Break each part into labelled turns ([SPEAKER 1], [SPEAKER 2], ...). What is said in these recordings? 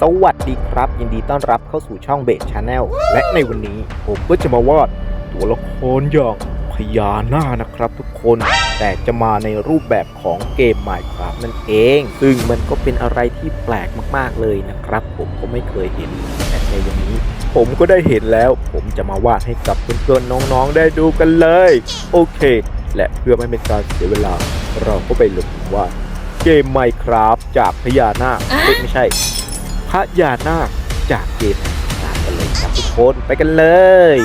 [SPEAKER 1] สวัสดีครับยินดีต้อนรับเข้าสู่ช่องเบสชาแนลและในวันนี้ผมก็จะมาวาดตัวละครอย่างพญานาคนะครับทุกคนแต่จะมาในรูปแบบของเกม Minecraft นั่นเองซึ่งมันก็เป็นอะไรที่แปลกมากๆเลยนะครับผมก็ไม่เคยเห็นแต่ในวันนี้ผมก็ได้เห็นแล้วผมจะมาวาดให้กับเพื่อนๆน้องๆได้ดูกันเลยโอเคและเพื่อไม่เป็นการเสียเวลาเราก็ไปลงมือวาดเกม Minecraft จากพญานาคไม่ใช่พญานาคจากเกมตามกันเลยครับทุกคนไปกันเลย โ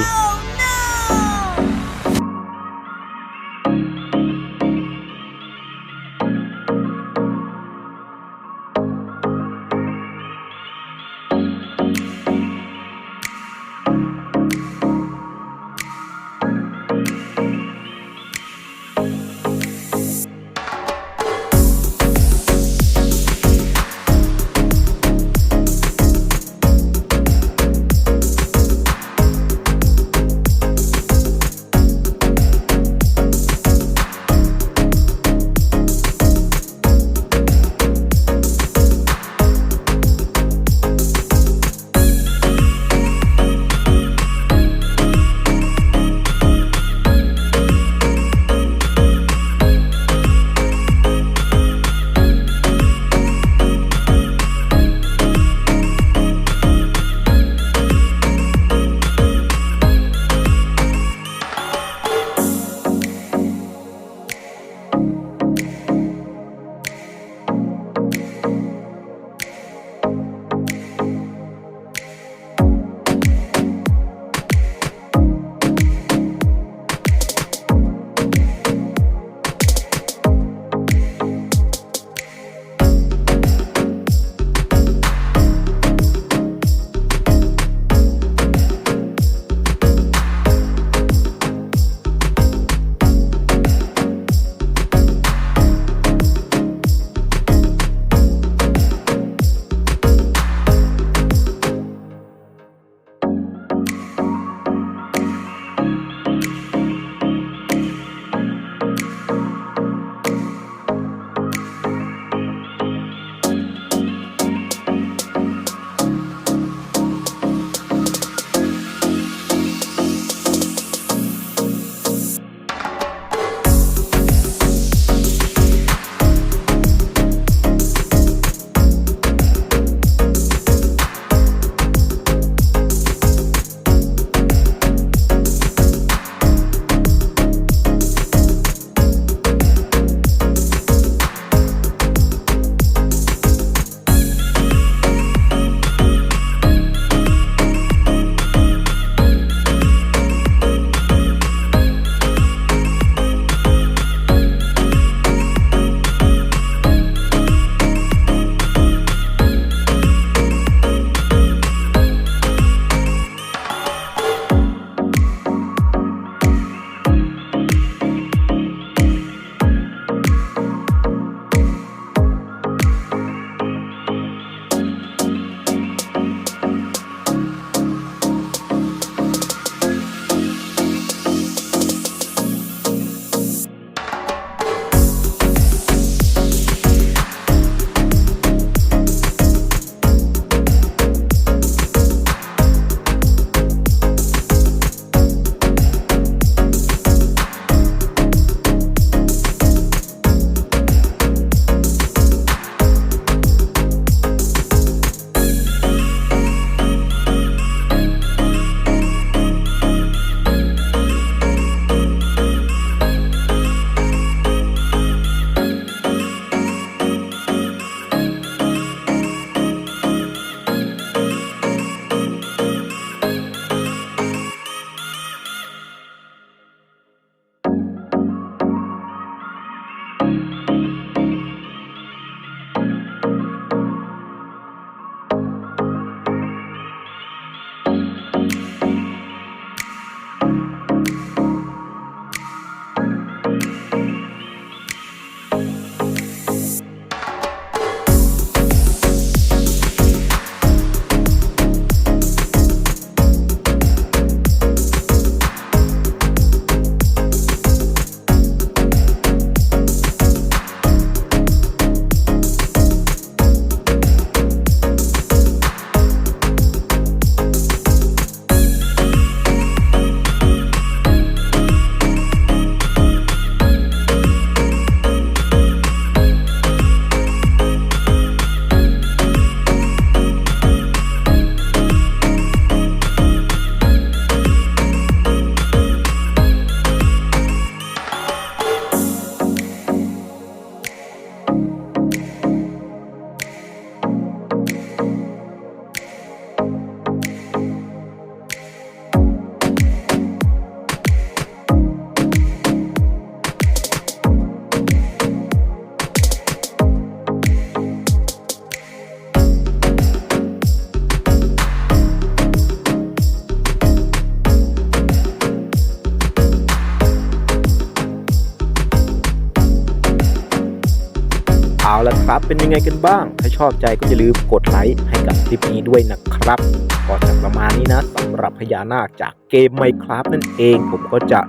[SPEAKER 1] เอาละครับเป็นยังไงกันบ้างถ้าชอบใจก็อย่าลืมกดไลค์ให้กับคลิปนี้ด้วยนะครับก็จะประมาณนี้นะสำหรับพญานาคจากเกม Minecraft นั่นเองผมก็จะ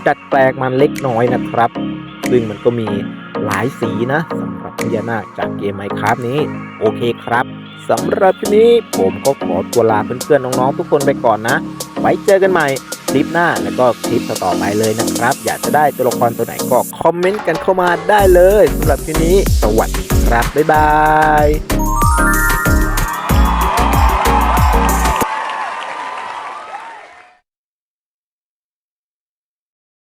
[SPEAKER 1] ดัดแปลงมันเล็กน้อยนะครับซึ่งมันก็มีหลายสีนะสำหรับพญานาคจากเกม Minecraft นี้โอเคครับสำหรับคลิปนี้ผมก็ขอตัวลาเพื่อนๆน้องๆทุกคนไปก่อนนะไว้เจอกันใหม่คลิปหน้าแล้วก็คลิปต่อๆไปเลยนะครับอยากจะได้ตัวละครตัวไหนก็คอมเมนต์กันเข้ามาได้เลยสำหรับคลิปนี้สวัสดีครับบ๊ายบาย